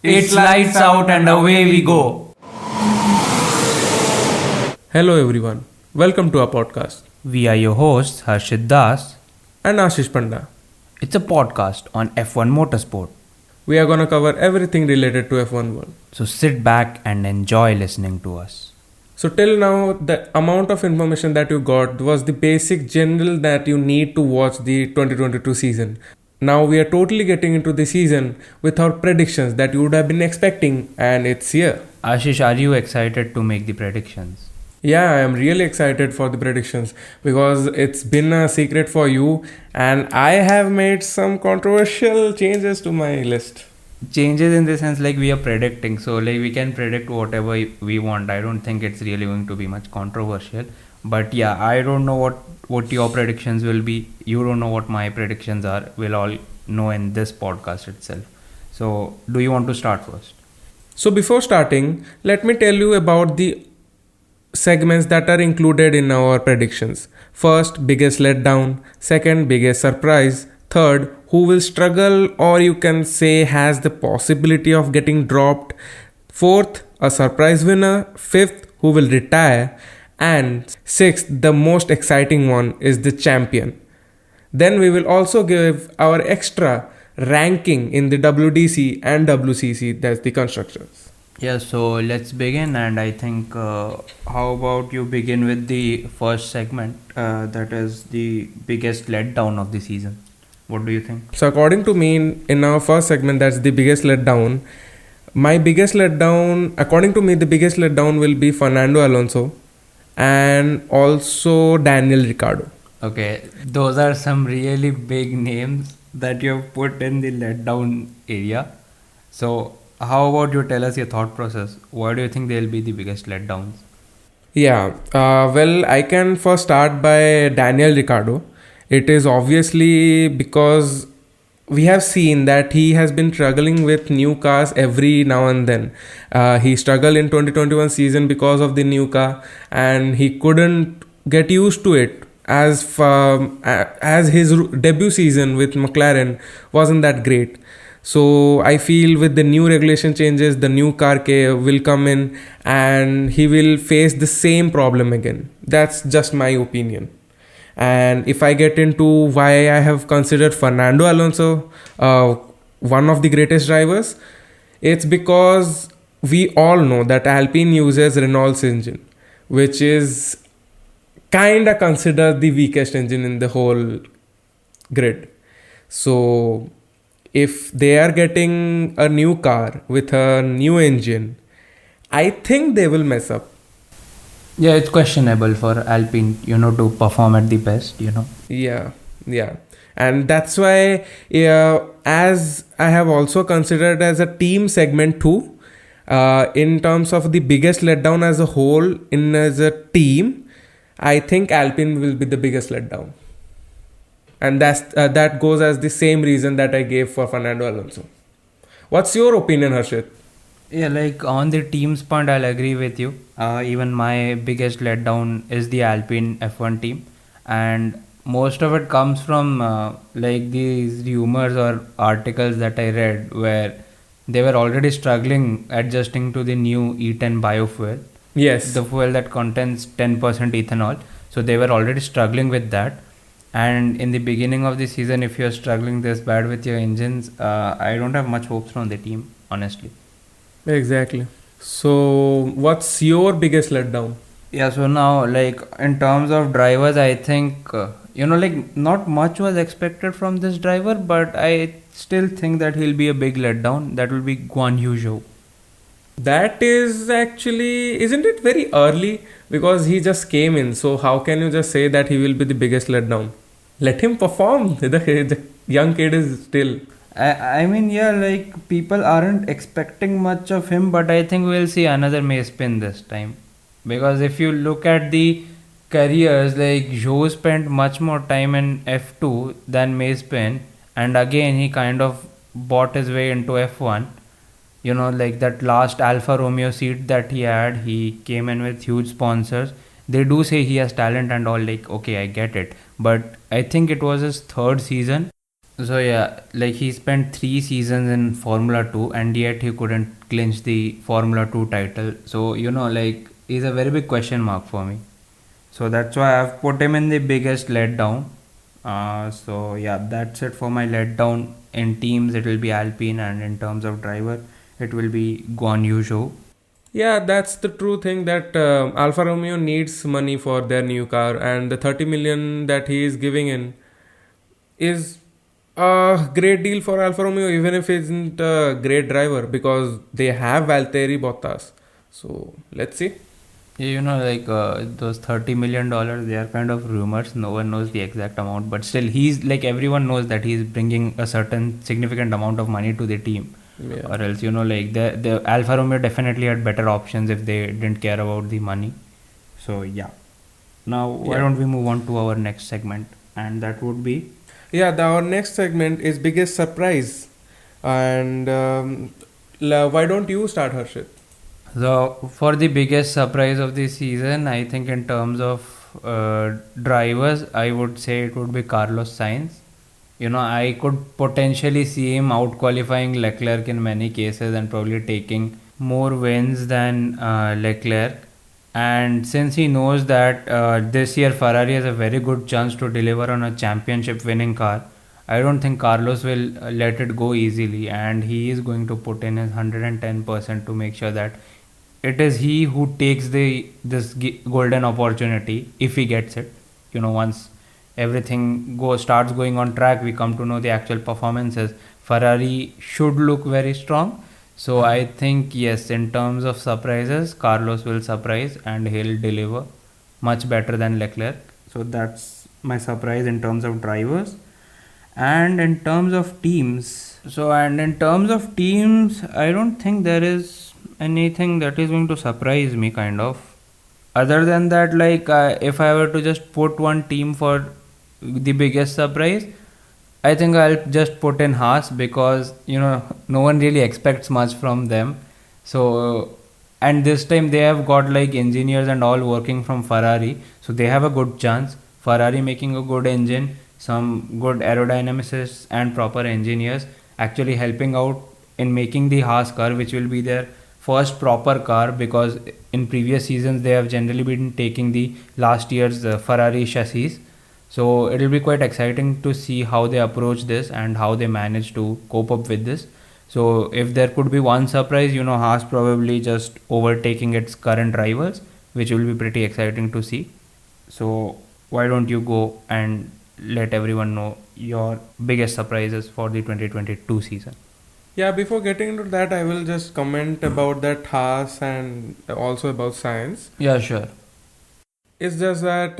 It's lights out and away we go. Hello everyone, welcome to our podcast. We are your hosts Harshit Das. And Ashish Panda. It's a podcast on F1 motorsport. We are going to cover everything related to F1 world. So sit back and enjoy listening to us. So till now, the amount of information that you got was the basic general that you need to watch the 2022 season. Now we are totally getting into the season with our predictions that you would have been expecting, and it's here. Ashish, are you excited to make the predictions? Yeah, I am really excited for the predictions because it's been a secret for you, and I have made some controversial changes to my list. Changes in the sense like we are predicting, so like we can predict whatever we want. I don't think it's really going to be much controversial. But yeah, I don't know what your predictions will be. You don't know what my predictions are. We'll all know in this podcast itself. So do you want to start first? So before starting, let me tell you about the segments that are included in our predictions. First, biggest letdown. Second, biggest surprise. Third, who will struggle or you can say has the possibility of getting dropped. Fourth, a surprise winner. Fifth, who will retire. And sixth, the most exciting one is the champion. Then we will also give our extra ranking in the WDC and WCC, that's the constructors. Yeah, so let's begin, and I think how about you begin with the first segment, that is the biggest letdown of the season. What do you think? So according to me, in our first segment, that's the biggest letdown. My biggest letdown, according to me, the biggest letdown will be Fernando Alonso and also Daniel Ricciardo. Okay, those are some really big names that you have put in the letdown area. So how about you tell us your thought process? Why do you think they'll be the biggest letdowns? Yeah, well, I can first start by Daniel Ricciardo. It is obviously because we have seen that he has been struggling with new cars every now and then. He struggled in 2021 season because of the new car, and he couldn't get used to it as his debut season with McLaren wasn't that great. So I feel with the new regulation changes, the new car will come in and he will face the same problem again. That's just my opinion. And if I get into why I have considered Fernando Alonso one of the greatest drivers, it's because we all know that Alpine uses Renault's engine, which is kinda considered the weakest engine in the whole grid. So if they are getting a new car with a new engine, I think they will mess up. Yeah, it's questionable for Alpine, to perform at the best, Yeah. And that's why, as I have also considered as a team segment too, in terms of the biggest letdown as a whole, as a team, I think Alpine will be the biggest letdown. And that goes as the same reason that I gave for Fernando Alonso. What's your opinion, Harshit? Yeah, like on the team's point, I'll agree with you. Even my biggest letdown is the Alpine F1 team. And most of it comes from like these rumors or articles that I read where they were already struggling adjusting to the new E10 biofuel. Yes. The fuel that contains 10% ethanol. So they were already struggling with that. And in the beginning of the season, if you're struggling this bad with your engines, I don't have much hopes from the team, honestly. Exactly. So what's your biggest letdown? Yeah, so now like in terms of drivers, I think, like not much was expected from this driver, but I still think that he'll be a big letdown. That will be Guan Yu Zhou. That is actually, isn't it very early? Because he just came in. So how can you just say that he will be the biggest letdown? Let him perform. The young kid is still. I mean, yeah, like people aren't expecting much of him, but I think we'll see another Mazepin this time. Because if you look at the careers, like Zhou spent much more time in F2 than Mazepin, and again he kind of bought his way into F1. Like that last Alfa Romeo seat that he had, he came in with huge sponsors. They do say he has talent and all, like, okay, I get it. But I think it was his third season So yeah, like he spent 3 seasons in Formula 2 and yet he couldn't clinch the Formula 2 title. So like he's a very big question mark for me. So that's why I've put him in the biggest letdown. So yeah, that's it for my letdown. In teams, it will be Alpine, and in terms of driver, it will be Guan Yu Zhou. Yeah, that's the true thing that Alfa Romeo needs money for their new car, and the 30 million that he is giving in is a great deal for Alfa Romeo, even if he isn't a great driver, because they have Valtteri Bottas. So let's see. Yeah, like those $30 million, they are kind of rumors. No one knows the exact amount, but still, he's like everyone knows that he's bringing a certain significant amount of money to the team. Yeah. Or else, like the Alfa Romeo definitely had better options if they didn't care about the money. So yeah. Now, why Yeah. don't we move on to our next segment, and that would be Yeah, our next segment is biggest surprise, and why don't you start, Harshit? so for the biggest surprise of the season. I think in terms of drivers, I would say it would be Carlos Sainz. I could potentially see him out qualifying Leclerc in many cases and probably taking more wins than Leclerc. And since he knows that this year Ferrari has a very good chance to deliver on a championship winning car, I don't think Carlos will let it go easily, and he is going to put in his 110% to make sure that it is he who takes this golden opportunity if he gets it. Once everything starts going on track, we come to know the actual performances. Ferrari should look very strong. So I think yes, in terms of surprises, Carlos will surprise and he'll deliver much better than Leclerc. So that's my surprise in terms of drivers. And in terms of teams, I don't think there is anything that is going to surprise me, kind of. Other than that, like if I were to just put one team for the biggest surprise, I think I'll just put in Haas, because no one really expects much from them. So and this time they have got like engineers and all working from Ferrari, so they have a good chance. Ferrari making a good engine, some good aerodynamicists and proper engineers actually helping out in making the Haas car, which will be their first proper car, because in previous seasons they have generally been taking the last year's Ferrari chassis. So it'll be quite exciting to see how they approach this and how they manage to cope up with this. So if there could be one surprise, Haas probably just overtaking its current rivals, which will be pretty exciting to see. So why don't you go and let everyone know your biggest surprises for the 2022 season? Yeah, before getting into that, I will just comment about that Haas and also about science. Yeah, sure. It's just that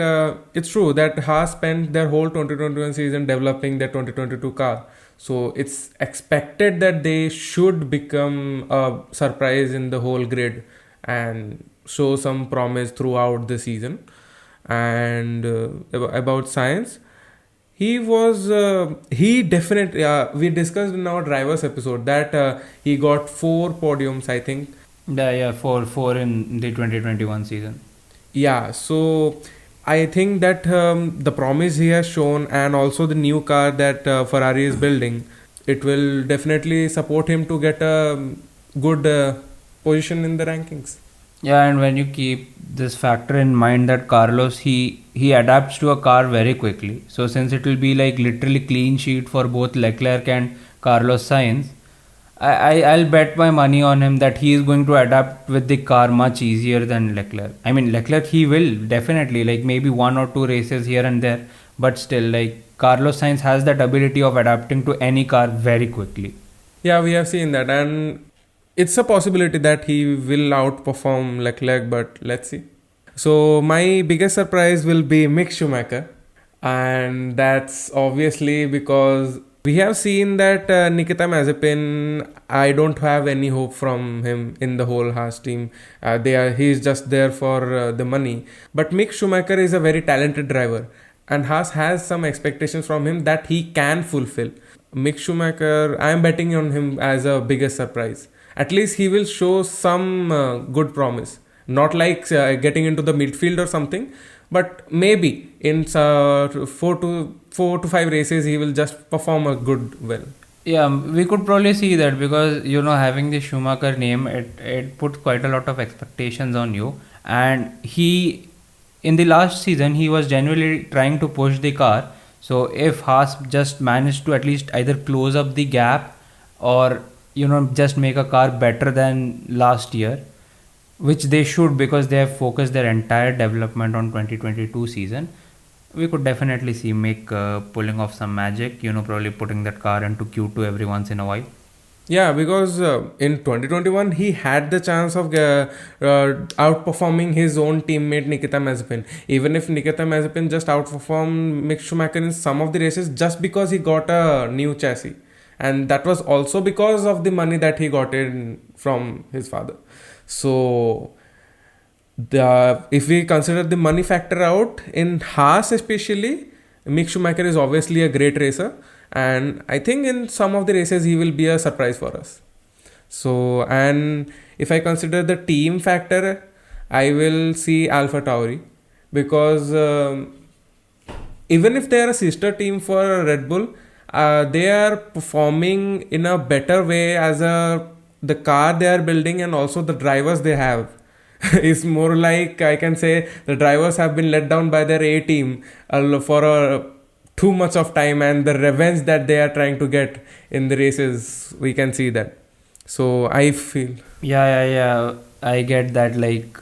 it's true that Haas spent their whole 2021 season developing their 2022 car. So it's expected that they should become a surprise in the whole grid and show some promise throughout the season. And about science, he definitely, we discussed in our drivers episode that he got 4 podiums, I think. Yeah, four in the 2021 season. Yeah, so I think that the promise he has shown and also the new car that Ferrari is building, it will definitely support him to get a good position in the rankings. Yeah, and when you keep this factor in mind that Carlos, he adapts to a car very quickly. So since it will be like literally clean sheet for both Leclerc and Carlos Sainz, I'll bet my money on him that he is going to adapt with the car much easier than Leclerc. I mean, Leclerc, he will definitely, like maybe 1 or 2 races here and there, but still, like Carlos Sainz has that ability of adapting to any car very quickly. Yeah, we have seen that, and it's a possibility that he will outperform Leclerc, but let's see. So my biggest surprise will be Mick Schumacher, and that's obviously because we have seen that Nikita Mazepin, I don't have any hope from him in the whole Haas team. He's just there for the money. But Mick Schumacher is a very talented driver, and Haas has some expectations from him that he can fulfill. Mick Schumacher, I am betting on him as a biggest surprise. At least he will show some good promise. Not like getting into the midfield or something, but maybe in 4 to 5 races he will just perform a good well. Yeah, we could probably see that because having the Schumacher name, it puts quite a lot of expectations on you. And he, in the last season, he was genuinely trying to push the car. So if Haas just managed to at least either close up the gap or just make a car better than last year, which they should because they have focused their entire development on 2022 season, we could definitely see Mick pulling off some magic, probably putting that car into Q2 every once in a while. Yeah, because in 2021 he had the chance of outperforming his own teammate Nikita Mazepin. Even if Nikita Mazepin just outperformed Mick Schumacher in some of the races just because he got a new chassis. And that was also because of the money that he got in from his father. So if we consider the money factor out, in Haas especially, Mick Schumacher is obviously a great racer, and I think in some of the races he will be a surprise for us. So, and if I consider the team factor, I will see Alpha Tauri, because even if they are a sister team for Red Bull, they are performing in a better way as the car they are building, and also the drivers they have. Is more like, I can say, the drivers have been let down by their A team for too much of time, and the revenge that they are trying to get in the races, we can see that. So I feel, Yeah. I get that. Like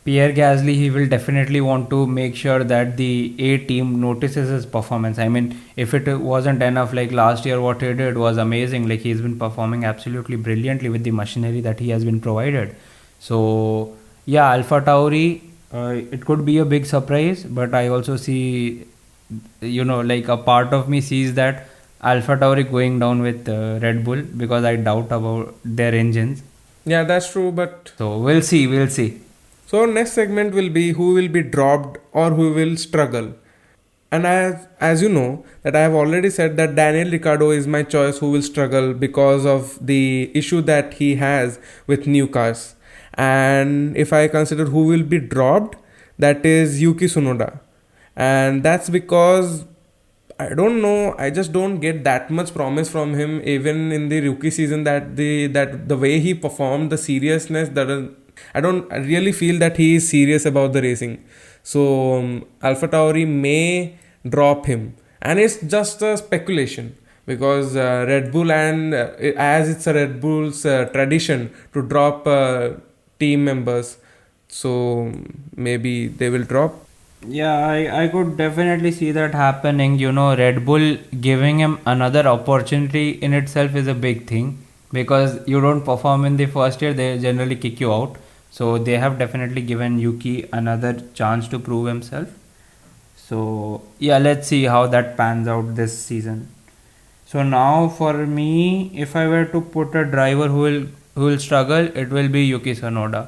Pierre Gasly, he will definitely want to make sure that the A team notices his performance. I mean, if it wasn't enough, like last year, what he did was amazing. Like he's been performing absolutely brilliantly with the machinery that he has been provided. So yeah, Alpha Tauri, it could be a big surprise, but I also see, like a part of me sees that Alpha Tauri going down with Red Bull because I doubt about their engines. yeah, that's true, but So we'll see. so next segment will be who will be dropped or who will struggle. And as you know, that I have already said that Daniel Ricciardo is my choice who will struggle because of the issue that he has with new cars. And if I consider who will be dropped, that is Yuki Tsunoda. And that's because I don't know, I just don't get that much promise from him even in the rookie season, that the way he performed, the seriousness, I don't really feel that he is serious about the racing. So Alpha Tauri may drop him, and it's just a speculation because Red Bull, and as it's a Red Bull's tradition to drop team members, so maybe they will drop. Yeah, I could definitely see that happening. Red Bull giving him another opportunity in itself is a big thing because you don't perform in the first year, they generally kick you out. So they have definitely given Yuki another chance to prove himself. So yeah, let's see how that pans out this season. So now for me, if I were to put a driver who will struggle, it will be Yuki Tsunoda.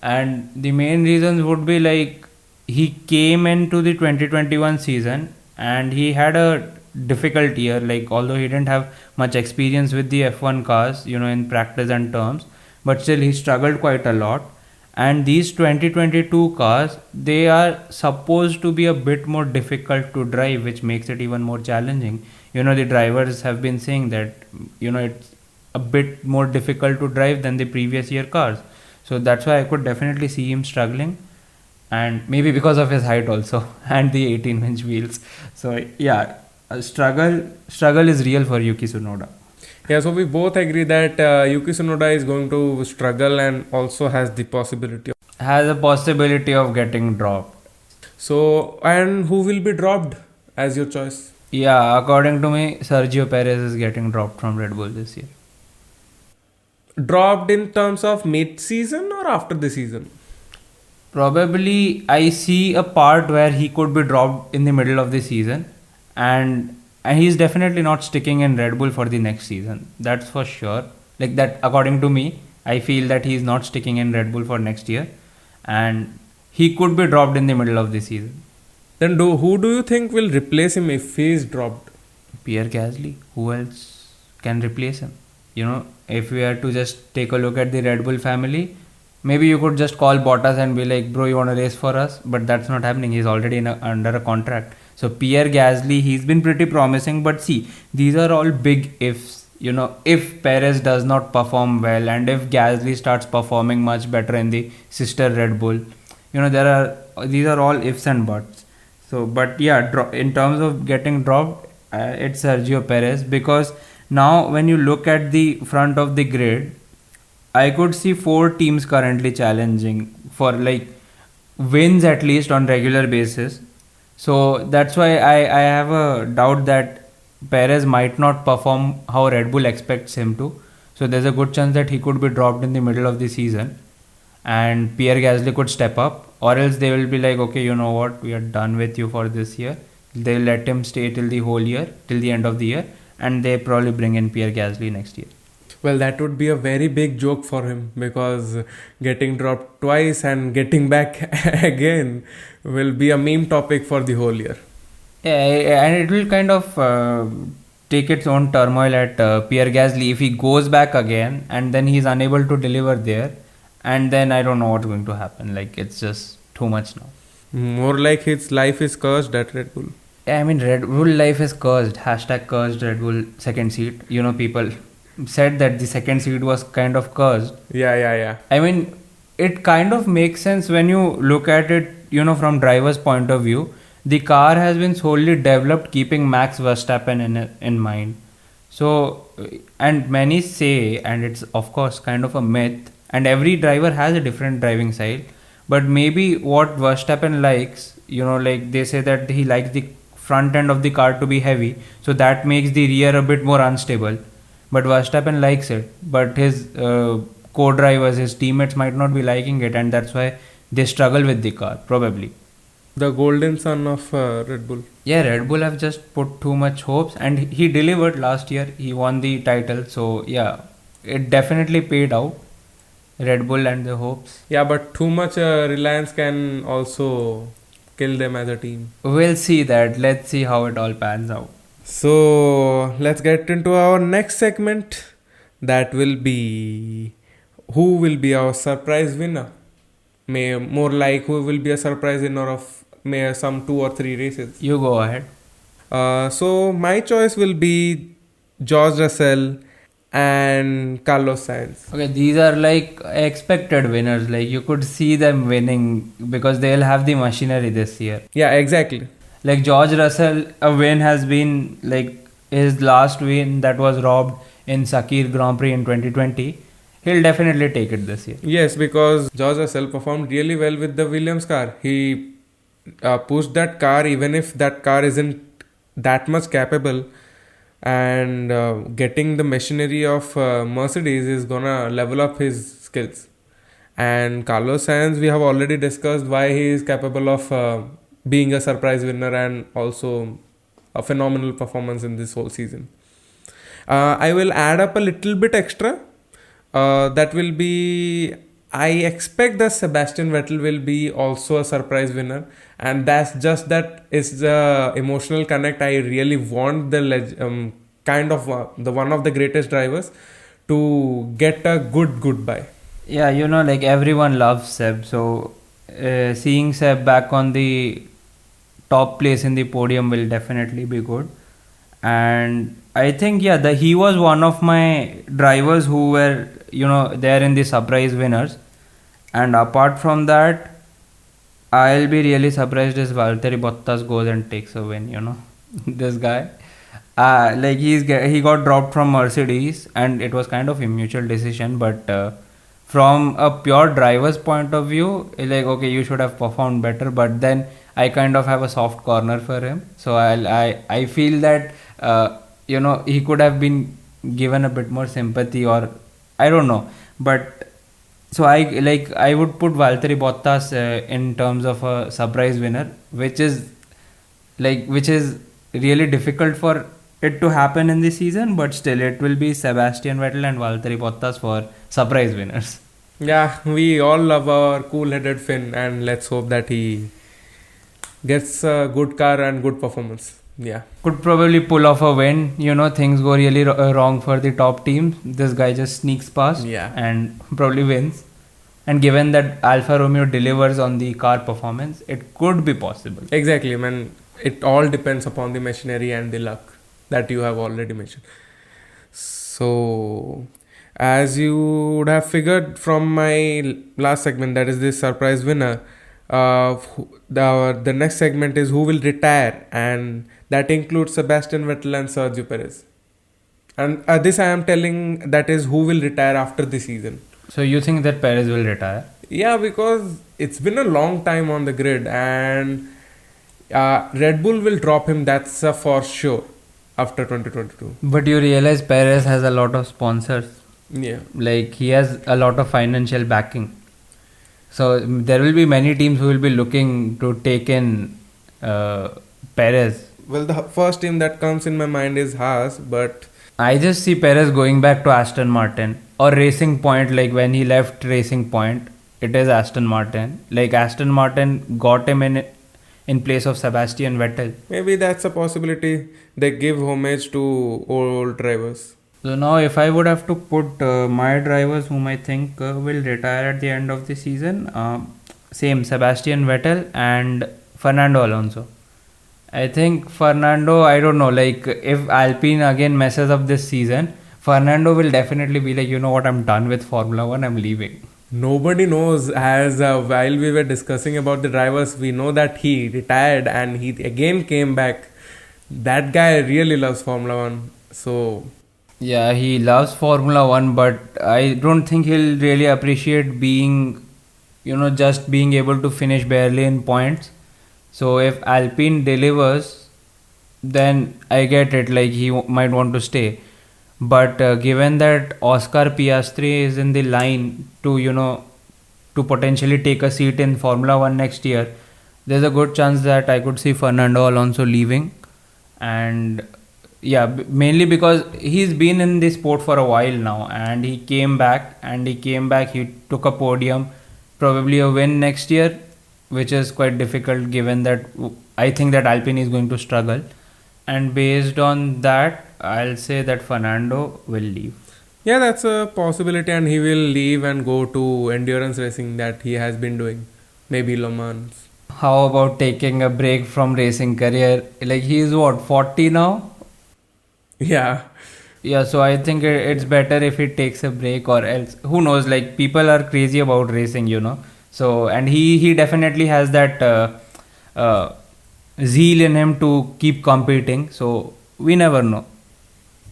And the main reasons would be like he came into the 2021 season and he had a difficult year, like although he didn't have much experience with the F1 cars, in practice and terms, but still he struggled quite a lot. And these 2022 cars, they are supposed to be a bit more difficult to drive, which makes it even more challenging. The drivers have been saying that it's a bit more difficult to drive than the previous year cars. So that's why I could definitely see him struggling, and maybe because of his height also and the 18-inch wheels. So yeah, a struggle is real for Yuki Tsunoda. Yeah, so we both agree that Yuki Tsunoda is going to struggle and also has the possibility. Has a possibility of getting dropped. So, and who will be dropped as your choice? Yeah, according to me, Sergio Perez is getting dropped from Red Bull this year. Dropped in terms of mid-season or after the season? Probably I see a part where he could be dropped in the middle of the season, and he's definitely not sticking in Red Bull for the next season. That's for sure. Like that, according to me, I feel that he's not sticking in Red Bull for next year, and he could be dropped in the middle of the season. Then who do you think will replace him if he is dropped? Pierre Gasly. Who else can replace him? If we are to just take a look at the Red Bull family, Maybe you could just call Bottas and be like, bro, you want to race for us? But that's not happening. He's already under a contract. So Pierre Gasly, he's been pretty promising. But see, these are all big ifs. If Perez does not perform well and if Gasly starts performing much better in the sister Red Bull, these are all ifs and buts. So, but yeah, in terms of getting dropped, it's Sergio Perez, because now when you look at the front of the grid, I could see 4 teams currently challenging for like wins at least on regular basis. So that's why I have a doubt that Perez might not perform how Red Bull expects him to. So there's a good chance that he could be dropped in the middle of the season and Pierre Gasly could step up, or else they will be like, okay, you know what, we are done with you for this year. They'll let him stay till the whole year, till the end of the year, and they probably bring in Pierre Gasly next year. Well, that would be a very big joke for him, because getting dropped twice and getting back again will be a meme topic for the whole year. Yeah, and it will kind of take its own turmoil at Pierre Gasly if he goes back again and then he's unable to deliver there, and then I don't know what's going to happen. Like, it's just too much now. More like his life is cursed at Red Bull. Yeah, I mean, Red Bull life is cursed. # cursed Red Bull second seat. People said that the second seat was kind of cursed. Yeah. I mean, it kind of makes sense when you look at it, from driver's point of view. The car has been solely developed keeping Max Verstappen in mind. So, and many say, and it's of course kind of a myth, and every driver has a different driving style, but maybe what Verstappen likes, like they say that he likes the front end of the car to be heavy, so that makes the rear a bit more unstable. But Verstappen likes it, but his co-drivers, his teammates might not be liking it, and that's why they struggle with the car, probably. The golden son of Red Bull. Yeah, Red Bull have just put too much hopes, and he delivered last year. He won the title, so yeah, it definitely paid out. Red Bull and the hopes. Yeah, but too much reliance can also kill them as a team. We'll see that. Let's see how it all pans out. So let's get into our next segment. That will be who will be our surprise winner. More like who will be a surprise winner of some 2 or 3 races. You go ahead. So my choice will be George Russell and Carlos Sainz. Okay, these are like expected winners. Like, you could see them winning because they'll have the machinery this year. Yeah, exactly. Like George Russell, a win has been like his last win that was robbed in Sakir Grand Prix in 2020. He'll definitely take it this year. Yes, because George Russell performed really well with the Williams car. He pushed that car even if that car isn't that much capable, and getting the machinery of Mercedes is gonna level up his skills. And Carlos Sainz, we have already discussed why he is capable of being a surprise winner and also a phenomenal performance in this whole season. I will add up a little bit extra. That will be, I expect that Sebastian Vettel will be also a surprise winner, and that is the emotional connect. I really want the the one of the greatest drivers to get a good goodbye. Yeah, like everyone loves Seb, so seeing Seb back on the top place in the podium will definitely be good. And I think he was one of my drivers who were there in the surprise winners. And apart from that, I'll be really surprised if Valtteri Bottas goes and takes a win. This guy, he got dropped from Mercedes, and it was kind of a mutual decision. But from a pure driver's point of view, like, okay, you should have performed better. But then I kind of have a soft corner for him, so I feel that he could have been given a bit more sympathy, or I don't know. But so I would put Valtteri Bottas in terms of a surprise winner, which is really difficult for it to happen in this season. But still, it will be Sebastian Vettel and Valtteri Bottas for surprise winners. Yeah, we all love our cool-headed Finn, and let's hope that he gets a good car and good performance. Yeah. Could probably pull off a win. Things go really wrong for the top team. This guy just sneaks past and probably wins. And given that Alfa Romeo delivers on the car performance, it could be possible. Exactly, man. It all depends upon the machinery and the luck that you have already mentioned. So, as you would have figured from my last segment, that is the surprise winner, the next segment is who will retire, and that includes Sebastian Vettel and Sergio Perez. And this I am telling, that is who will retire after the season. So you think that Perez will retire? Yeah, because it's been a long time on the grid, and Red Bull will drop him, that's for sure, after 2022. But you realize Perez has a lot of sponsors. Yeah. Like he has a lot of financial backing. So there will be many teams who will be looking to take in Perez. Well, the first team that comes in my mind is Haas, but I just see Perez going back to Aston Martin or Racing Point. Like when he left Racing Point, it is Aston Martin. Like Aston Martin got him in place of Sebastian Vettel. Maybe that's a possibility. They give homage to old drivers. So now if I would have to put my drivers whom I think will retire at the end of the season, same Sebastian Vettel and Fernando Alonso. I think Fernando, I don't know, like if Alpine again messes up this season, Fernando will definitely be like, you know what, I'm done with Formula 1, I'm leaving. Nobody knows, as while we were discussing about the drivers, we know that he retired and he again came back. That guy really loves Formula 1. So yeah, he loves Formula 1, but I don't think he'll really appreciate being, just being able to finish barely in points. So if Alpine delivers, then I get it, like he might want to stay. But given that Oscar Piastri is in the line to potentially take a seat in Formula 1 next year, there's a good chance that I could see Fernando Alonso leaving. And yeah, mainly because he's been in this sport for a while now, and he came back, he took a podium, probably a win next year, which is quite difficult given that I think that Alpine is going to struggle. And based on that, I'll say that Fernando will leave. yeah, that's a possibility, and he will leave and go to endurance racing that he has been doing. Maybe Le Mans. How about taking a break from racing career? Like he's what, 40 now? Yeah. Yeah, so I think it's better if he takes a break, or else who knows, like people are crazy about racing. So, and he definitely has that zeal in him to keep competing. So we never know.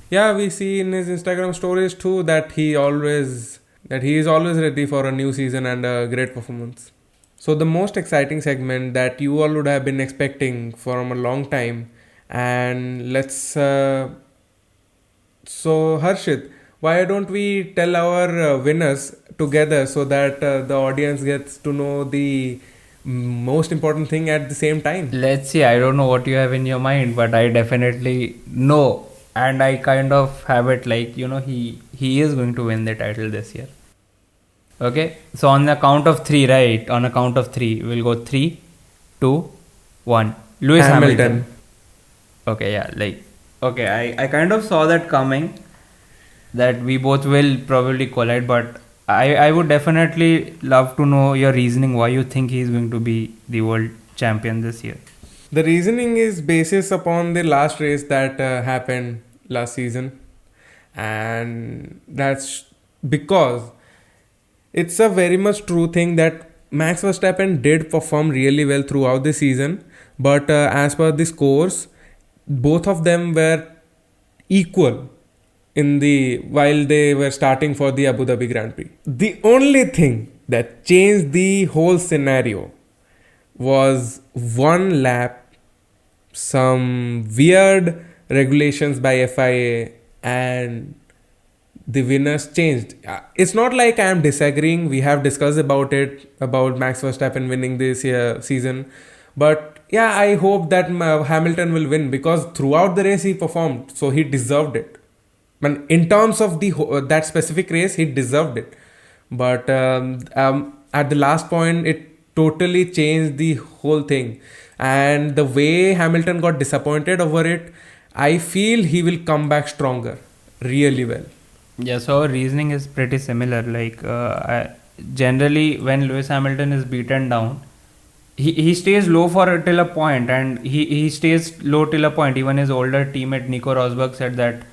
Yeah, we see in his Instagram stories too that he is always ready for a new season and a great performance. So the most exciting segment that you all would have been expecting from a long time, and let's so Harshit, why don't we tell our winners together so that the audience gets to know the most important thing at the same time? Let's see, I don't know what you have in your mind, but I definitely know, and I kind of have it like, he is going to win the title this year. Okay, so on the count of three, right? On a count of three, we'll go 3, 2, 1. Lewis Hamilton. Okay, yeah, okay, I kind of saw that coming, that we both will probably collide, but I would definitely love to know your reasoning why you think he is going to be the world champion this year. The reasoning is basis upon the last race that happened last season, and that's because it's a very much true thing that Max Verstappen did perform really well throughout the season, but as per the scores, both of them were equal while they were starting for the Abu Dhabi Grand Prix. The only thing that changed the whole scenario was one lap, some weird regulations by FIA, and the winners changed. It's not like I am disagreeing. We have discussed about Max Verstappen winning this season. But yeah, I hope that Hamilton will win, because throughout the race he performed, so he deserved it. And in terms of that specific race, he deserved it. But at the last point, it totally changed the whole thing. And the way Hamilton got disappointed over it, I feel he will come back stronger, really well. Yeah, so our reasoning is pretty similar. Like generally when Lewis Hamilton is beaten down, he stays low for till a point, and he stays low till a point. Even his older teammate Nico Rosberg said that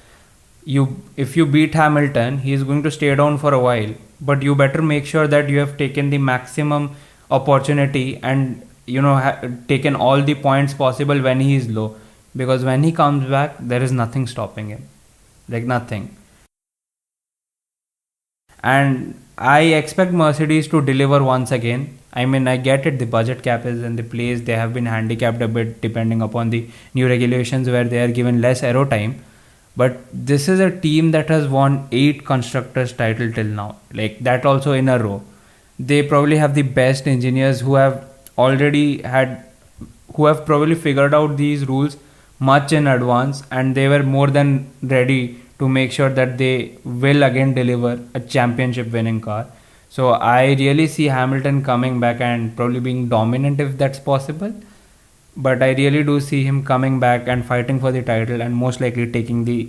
if you beat Hamilton, he is going to stay down for a while, but you better make sure that you have taken the maximum opportunity and taken all the points possible when he is low, because when he comes back there is nothing stopping him, like nothing. And I expect Mercedes to deliver once again. I mean, I get it, the budget cap is in the place, they have been handicapped a bit depending upon the new regulations where they are given less aero time. But this is a team that has won 8 constructors title till now, like that also in a row. They probably have the best engineers who have probably figured out these rules much in advance, and they were more than ready to make sure that they will again deliver a championship winning car. So I really see Hamilton coming back and probably being dominant if that's possible. But I really do see him coming back and fighting for the title and most likely taking the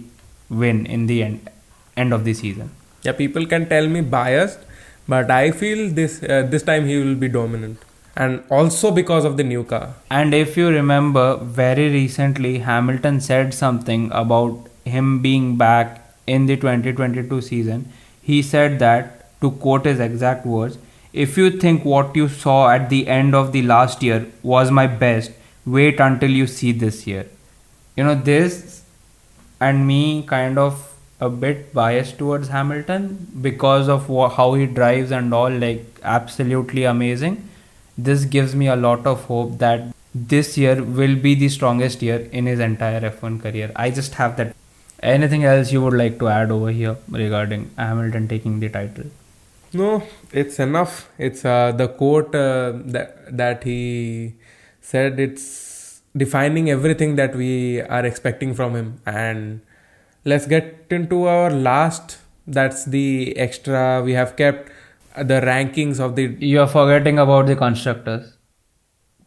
win in the end of the season. Yeah, people can tell me biased, but I feel this time he will be dominant, and also because of the new car. And if you remember, very recently Hamilton said something about him being back in the 2022 season. He said that, to quote his exact words, "If you think what you saw at the end of the last year was my best, wait until you see this year." This and me kind of a bit biased towards Hamilton because of how he drives and all, like absolutely amazing. This gives me a lot of hope that this year will be the strongest year in his entire F1 career. I just have that. Anything else you would like to add over here regarding Hamilton taking the title? No, it's enough. It's the quote that he said, it's defining everything that we are expecting from him. And let's get into our last, that's the extra we have kept, the rankings of the... You're forgetting about the constructors.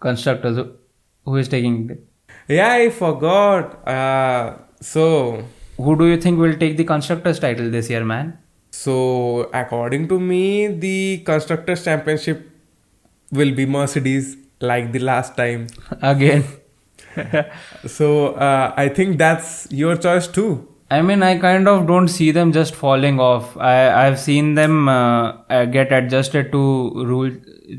Who is taking it? Yeah, I forgot. So... who do you think will take the Constructors title this year, man? So, according to me, the Constructors Championship will be Mercedes, like the last time. Again. So, I think that's your choice too. I mean, I kind of don't see them just falling off. I've seen them get adjusted to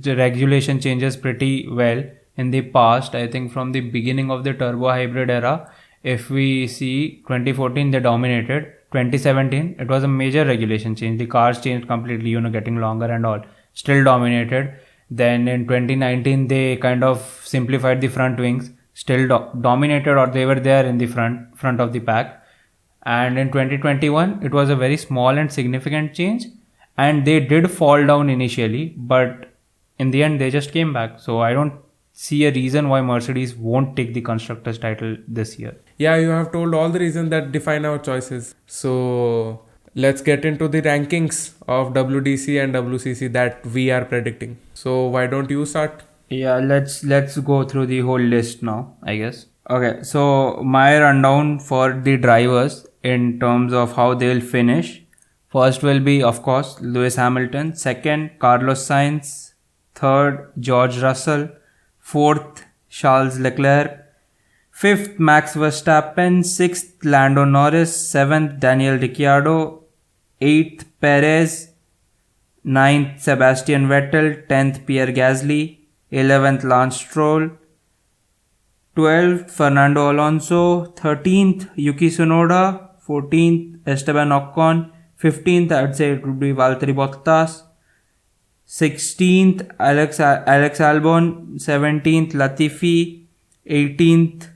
regulation changes pretty well in the past. I think from the beginning of the turbo hybrid era, if we see 2014 they dominated. 2017 it was a major regulation change. The cars changed completely, getting longer and all. Still dominated. Then in 2019 they kind of simplified the front wings. Still dominated, or they were there in the front of the pack. And in 2021 it was a very small and significant change, and they did fall down initially, but in the end they just came back. So I don't see a reason why Mercedes won't take the Constructors title this year. Yeah, you have told all the reasons that define our choices. So let's get into the rankings of WDC and WCC that we are predicting. So why don't you start? Yeah, let's go through the whole list now, I guess. Okay, so my rundown for the drivers in terms of how they'll finish. First will be, of course, Lewis Hamilton. Second, Carlos Sainz. Third, George Russell. Fourth, Charles Leclerc. Fifth, Max Verstappen. Sixth, Lando Norris. Seventh, Daniel Ricciardo. Eighth, Perez. Ninth, Sebastian Vettel. 10th, Pierre Gasly. 11th, Lance Stroll. 12th, Fernando Alonso. 13th, Yuki Tsunoda. 14th, Esteban Ocon. 15th, I'd say it would be Valtteri Bottas. 16th, Alex Albon. 17th, Latifi. 18th,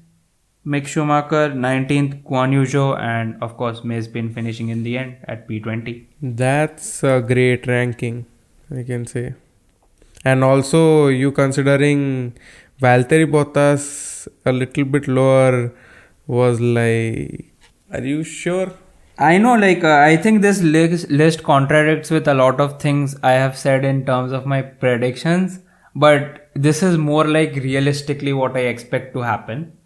Mick Schumacher. 19th, Guan Yu Zhou. And of course, Mazepin finishing in the end at P20. That's a great ranking, I can say. And also, you considering Valtteri Bottas a little bit lower was like, are you sure? I know, I think this list contradicts with a lot of things I have said in terms of my predictions, but this is more like realistically what I expect to happen.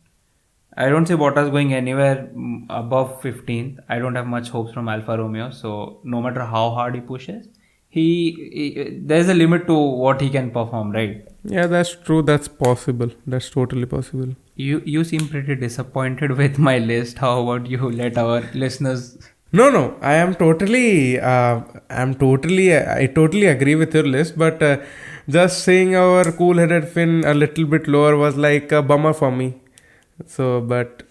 I don't see Bottas going anywhere above 15th. I don't have much hopes from Alfa Romeo, so no matter how hard he pushes, there's a limit to what he can perform, right? Yeah, that's true. That's possible. That's totally possible. You seem pretty disappointed with my list. How about you let our listeners? No. I totally agree with your list. But just seeing our cool-headed Finn a little bit lower was like a bummer for me. So, but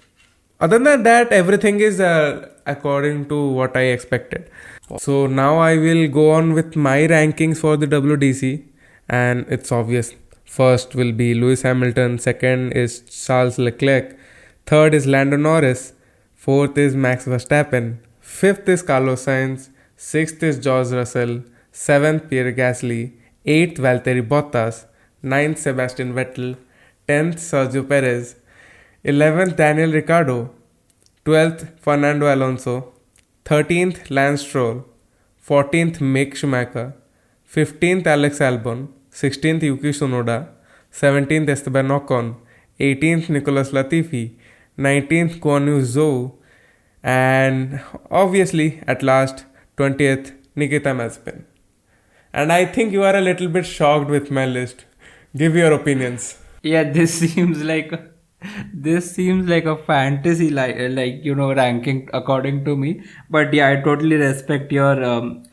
other than that, everything is according to what I expected. So now I will go on with my rankings for the WDC, and it's obvious. First will be Lewis Hamilton, second is Charles Leclerc, third is Lando Norris, fourth is Max Verstappen, fifth is Carlos Sainz, sixth is George Russell, seventh Pierre Gasly, eighth Valtteri Bottas, ninth Sebastian Vettel, 10th Sergio Perez, 11th Daniel Ricciardo, 12th Fernando Alonso, 13th Lance Stroll, 14th Mick Schumacher, 15th Alex Albon, 16th Yuki Tsunoda, 17th Esteban Ocon, 18th Nicolas Latifi, 19th Guan Yu Zhou, and obviously at last 20th Nikita Mazepin. And I think you are a little bit shocked with my list. Give your opinions. Yeah, this seems like a fantasy ranking according to me. But yeah, I totally respect your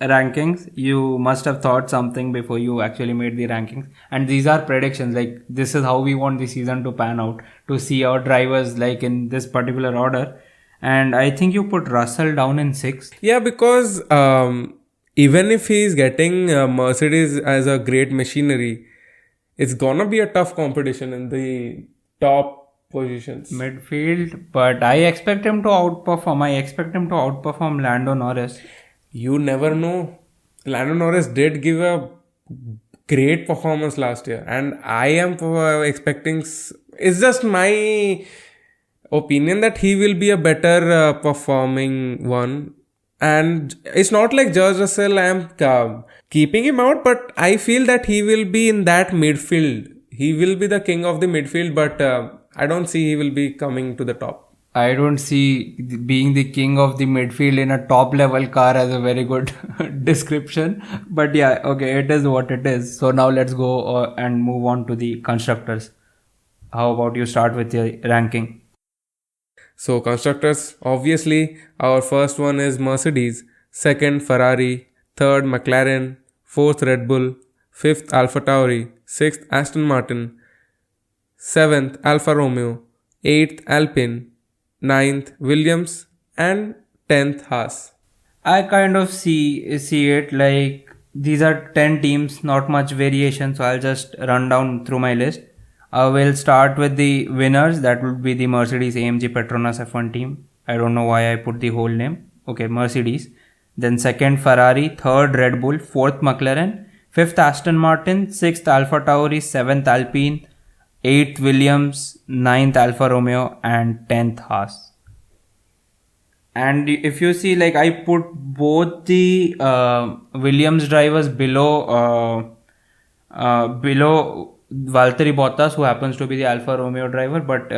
rankings. You must have thought something before you actually made the rankings, and these are predictions. Like, this is how we want the season to pan out, to see our drivers like in this particular order. And I think you put Russell down in 6th. Yeah, because even if he's getting Mercedes as a great machinery, it's gonna be a tough competition in the top positions. Midfield, but I expect him to outperform. I expect him to outperform Lando Norris. You never know. Lando Norris did give a great performance last year, and I am expecting. It's just my opinion that he will be a better performing one. And it's not like George Russell, I am keeping him out, but I feel that he will be in that midfield. He will be the king of the midfield, but I don't see he will be coming to the top. I don't see being the king of the midfield in a top level car as a very good description. But yeah, okay, it is what it is. So now let's go and move on to the constructors. How about you start with your ranking? So constructors, obviously, our first one is Mercedes, second Ferrari, third McLaren, fourth Red Bull, fifth Alpha Tauri, sixth Aston Martin, seventh Alfa Romeo, eighth Alpine, ninth Williams, and 10th Haas. I kind of see it like these are 10 teams, not much variation. So I'll just run down through my list. We'll start with the winners. That would be the Mercedes AMG Petronas F1 team. I don't know why I put the whole name. Okay, Mercedes. Then second Ferrari, third Red Bull, fourth McLaren, fifth Aston Martin, sixth Alpha Tauri, seventh Alpine, eighth Williams, ninth Alfa Romeo, and 10th Haas. And if you see, like, I put both the Williams drivers below Valtteri Bottas, who happens to be the Alfa Romeo driver. But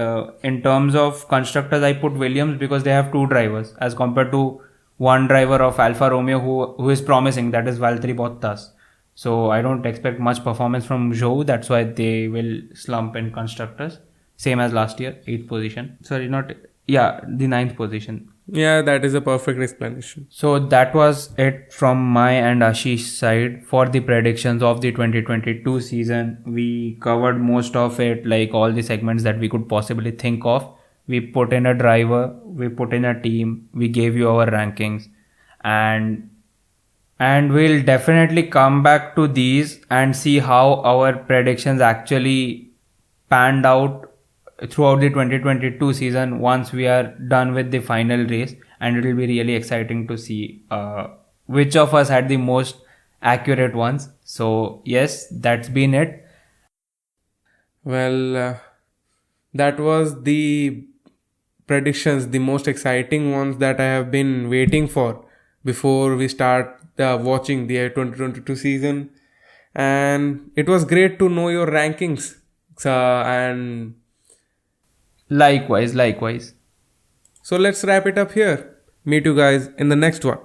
in terms of constructors, I put Williams because they have two drivers as compared to one driver of Alfa Romeo who is promising, that is Valtteri Bottas. So I don't expect much performance from Zhou. That's why they will slump in constructors. Same as last year, 8th position. Sorry, the 9th position. Yeah, that is a perfect explanation. So that was it from my and Ashish's side for the predictions of the 2022 season. We covered most of it, like all the segments that we could possibly think of. We put in a driver, we put in a team, we gave you our rankings, and we'll definitely come back to these and see how our predictions actually panned out throughout the 2022 season once we are done with the final race, and it will be really exciting to see which of us had the most accurate ones. So yes, that's been it. Well, that was the predictions, the most exciting ones that I have been waiting for before we start watching the 2022 season, and it was great to know your rankings, and Likewise. so let's wrap it up here. Meet you guys in the next one.